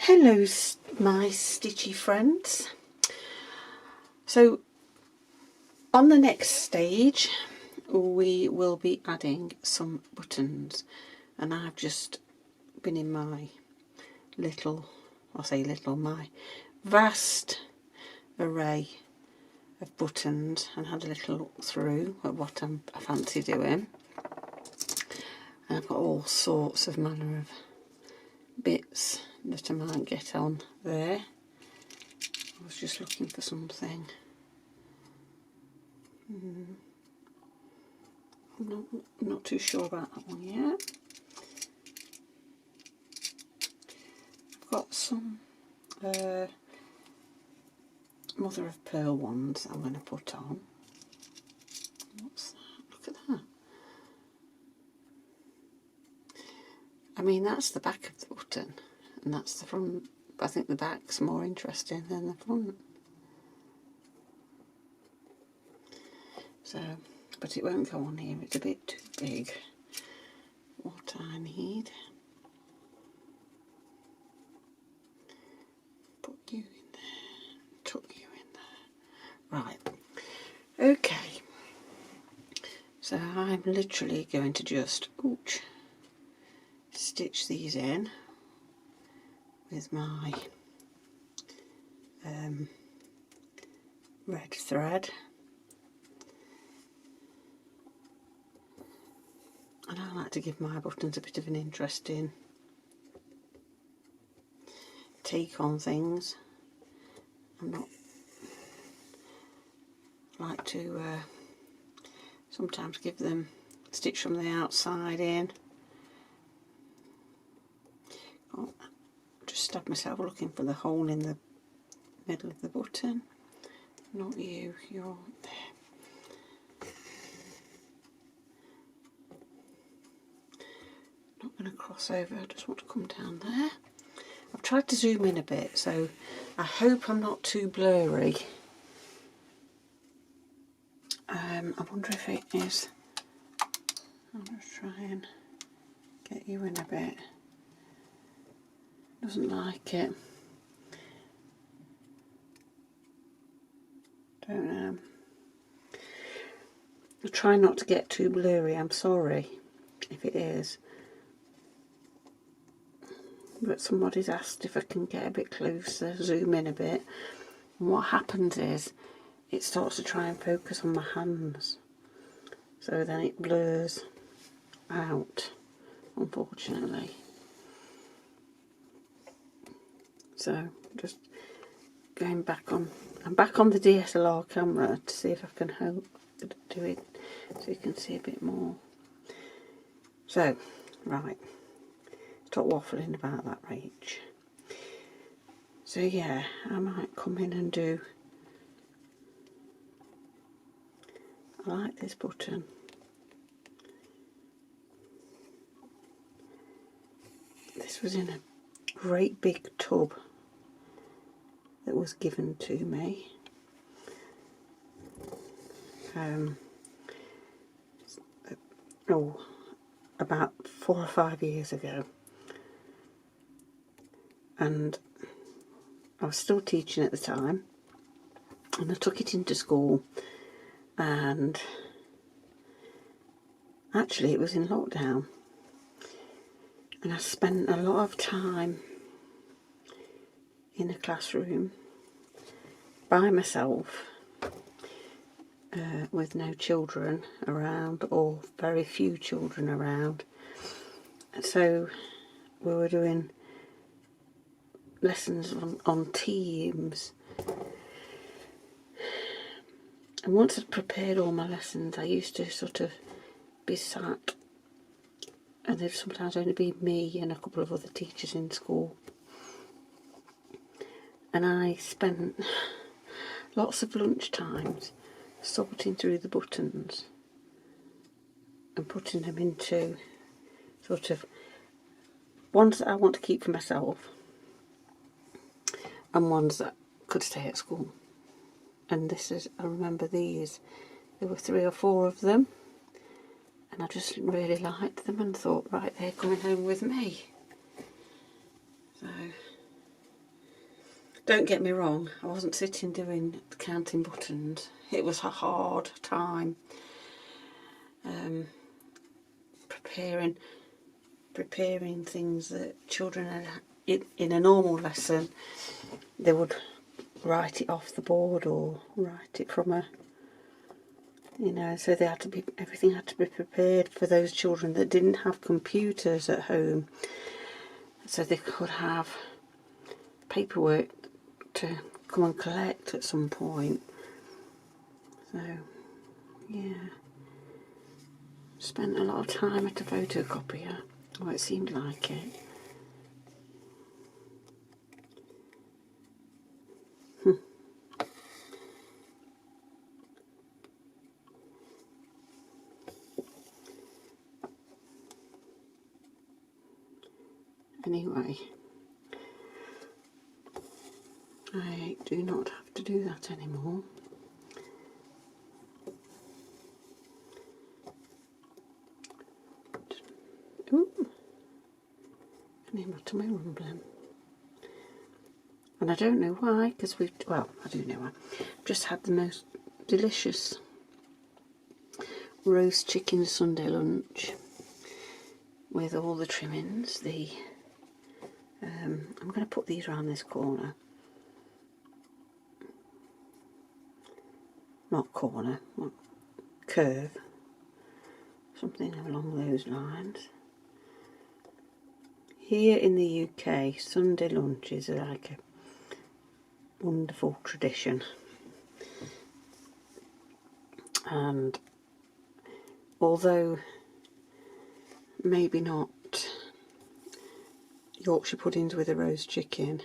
Hello my stitchy friends. So on the next stage we will be adding some buttons, and I've just been in my little, my vast array of buttons and had a little look through at what I fancy doing, and I've got all sorts of manner of bits that I might get on there. I was just looking for something. I'm not too sure about that one yet. I've got some mother of pearl ones I'm going to put on. What's that? Look at that. I mean, that's the back of the button and that's the front. I think the back's more interesting than the front. So, but it won't go on here, it's a bit too big. What I need, put you in there, tuck you in there. Right, okay. So I'm literally going to just stitch these in with my red thread. And I like to give my buttons a bit of an interesting take on things. I like to sometimes give them stitch from the outside in. Oh, just stab myself looking for the hole in the middle of the button. Not you, you're there. Not going to cross over, I just want to come down there. I've tried to zoom in a bit, so I hope I'm not too blurry. I wonder if it is. I'll just try and get you in a bit. Doesn't like it. Don't know. I'll try not to get too blurry, I'm sorry if it is. But somebody's asked if I can get a bit closer, zoom in a bit. And what happens is it starts to try and focus on my hands. So then it blurs out, unfortunately. So just going back on, I'm back on the DSLR camera to see if I can do it so you can see a bit more. So, right. Stop waffling about that, Rach. So yeah, I might come in and do, I like this button. This was in a great big tub that was given to me. About 4 or 5 years ago. And I was still teaching at the time, and I took it into school, and actually it was in lockdown, and I spent a lot of time in a classroom by myself with no children around, or very few children around. So we were doing lessons on Teams, and once I'd prepared all my lessons I used to sort of be sat, and there'd sometimes only be me and a couple of other teachers in school, and I spent lots of lunch times sorting through the buttons and putting them into sort of ones that I want to keep for myself and ones that could stay at school. And this is, I remember these, there were 3 or 4 of them, and I just really liked them and thought, right, they're coming home with me. So Don't get me wrong, I wasn't sitting doing counting buttons. It was a hard time preparing things that children had in a normal lesson. They would write it off the board or write it from a, you know, so they had to be, everything had to be prepared for those children that didn't have computers at home, so they could have paperwork to come and collect at some point. So yeah, spent a lot of time at a photocopier, or it seemed like it. Anyway, I do not have to do that anymore. Ooh, my rumbling. And I don't know why, because well, I do know why. I've just had the most delicious roast chicken Sunday lunch with all the trimmings. I'm going to put these around this corner. Not corner, curve. Something along those lines. Here in the UK, Sunday lunches are like a wonderful tradition. And although maybe not Yorkshire puddings with a roast chicken,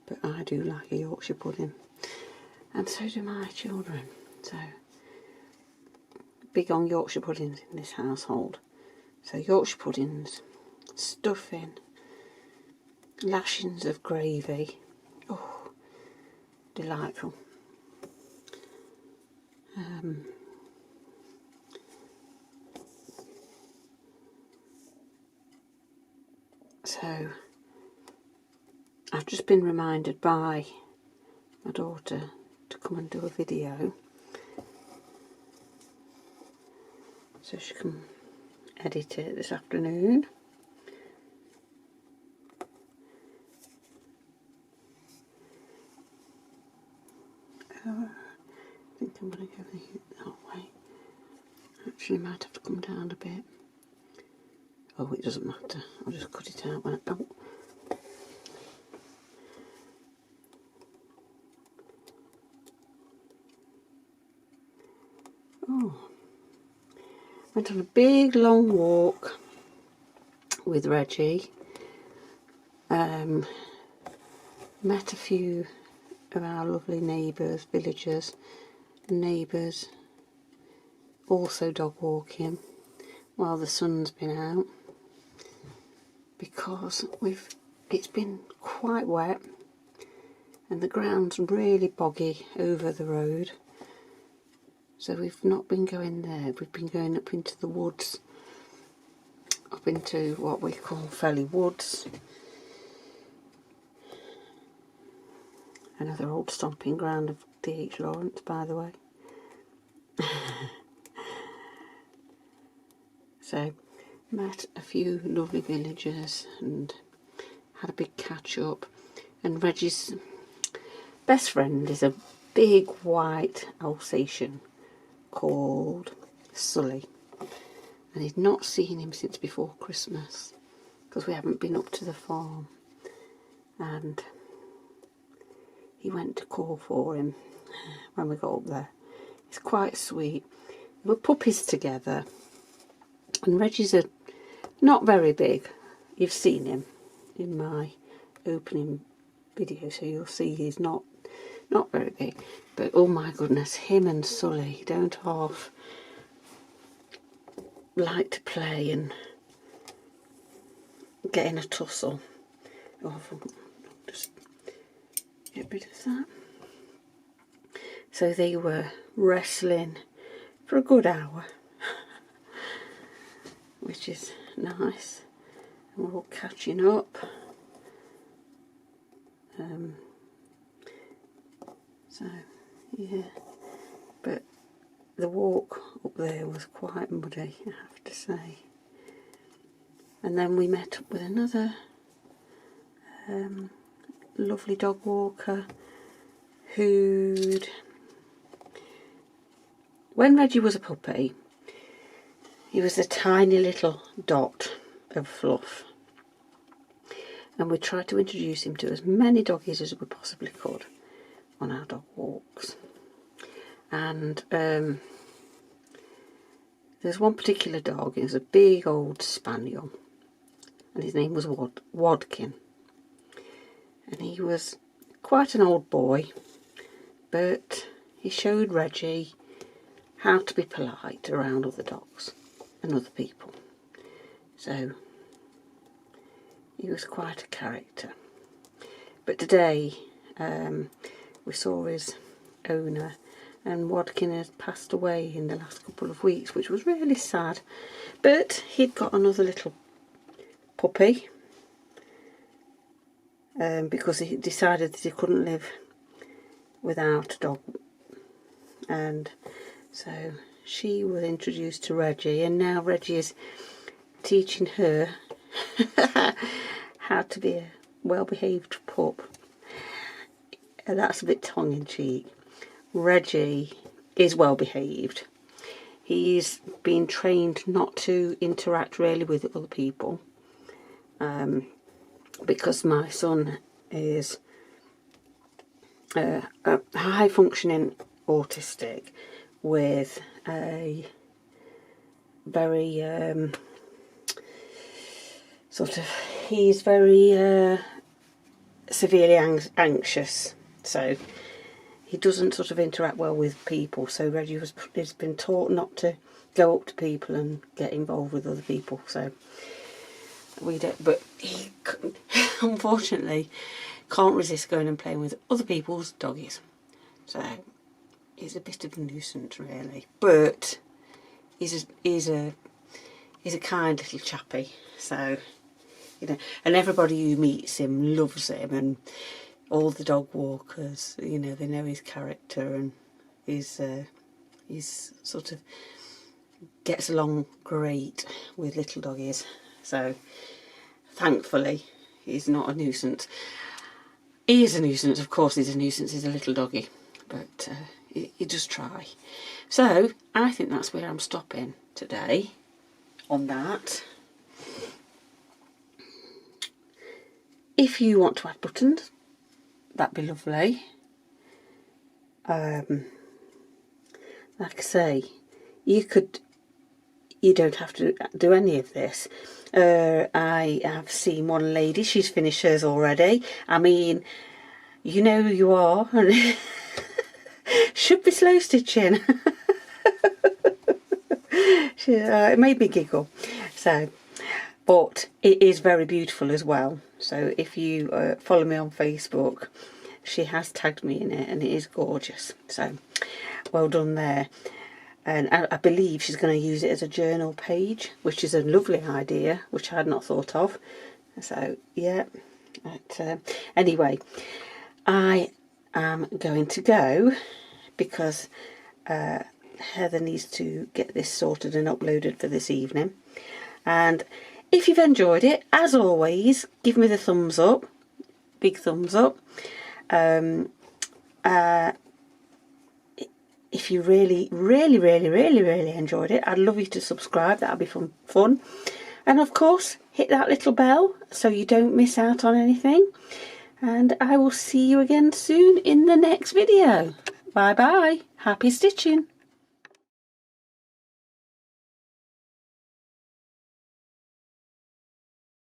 but I do like a Yorkshire pudding, and so do my children. So big on Yorkshire puddings in this household. So Yorkshire puddings, stuffing, lashings of gravy. Oh, delightful. So I've just been reminded by my daughter to come and do a video, so she can edit it this afternoon. I think I'm going to go that way. Actually, might have to come down a bit. Oh, it doesn't matter. I'll just cut it out when I go. Oh, went on a big long walk with Reggie. Met a few of our lovely neighbours, villagers, neighbours, also dog walking while the sun's been out, because it's been quite wet and the ground's really boggy over the road, so we've not been going there. We've been going up into the woods, up into what we call Felly Woods, another old stomping ground of D.H. Lawrence, by the way. So met a few lovely villagers and had a big catch up, and Reggie's best friend is a big white Alsatian called Sully, and he'd not seen him since before Christmas because we haven't been up to the farm, and he went to call for him when we got up there. He's quite sweet. They were puppies together, and Reggie's not very big. You've seen him in my opening video, so you'll see he's not very big. But oh my goodness, him and Sully don't half like to play and get in a tussle. Oh, just get rid of that. So they were wrestling for a good hour, which is nice, and we're all catching up. So yeah, but the walk up there was quite muddy, I have to say. And then we met up with another lovely dog walker who'd, when Reggie was a puppy, he was a tiny little dot of fluff, and we tried to introduce him to as many doggies as we possibly could on our dog walks. And there's one particular dog, it was a big old spaniel, and his name was Wadkin, and he was quite an old boy, but he showed Reggie how to be polite around other dogs and other people. So he was quite a character. But today we saw his owner, and Wadkin had passed away in the last couple of weeks, which was really sad. But he'd got another little puppy because he decided that he couldn't live without a dog, and so she was introduced to Reggie, and now Reggie is teaching her how to be a well-behaved pup. And that's a bit tongue-in-cheek. Reggie is well-behaved. He's been trained not to interact really with other people, because my son is a high-functioning autistic with a very he's very severely anxious, so he doesn't sort of interact well with people. So Reggie has been taught not to go up to people and get involved with other people. So we don't, but he unfortunately can't resist going and playing with other people's doggies. So he's a bit of a nuisance really, but he's a kind little chappy. So you know, and everybody who meets him loves him, and all the dog walkers, you know, they know his character, and he's sort of gets along great with little doggies. So thankfully he's not a nuisance. He is a nuisance, of course he's a nuisance, he's a little doggy, but you just try. So I think that's where I'm stopping today on that. If you want to add buttons, that'd be lovely. Like I say, you don't have to do any of this. I have seen one lady, she's finished hers already. I mean, you know who you are, and should be slow stitching. It made me giggle. So, but it is very beautiful as well. So if you follow me on Facebook, she has tagged me in it, and it is gorgeous. So well done there. And I believe she's going to use it as a journal page, which is a lovely idea, which I had not thought of. So yeah, but anyway, I am going to go because Heather needs to get this sorted and uploaded for this evening. And if you've enjoyed it, as always, give me the thumbs up, big thumbs up. If you really enjoyed it, I'd love you to subscribe. That'd be fun. And of course, hit that little bell so you don't miss out on anything. And I will see you again soon in the next video. Bye bye. Happy stitching.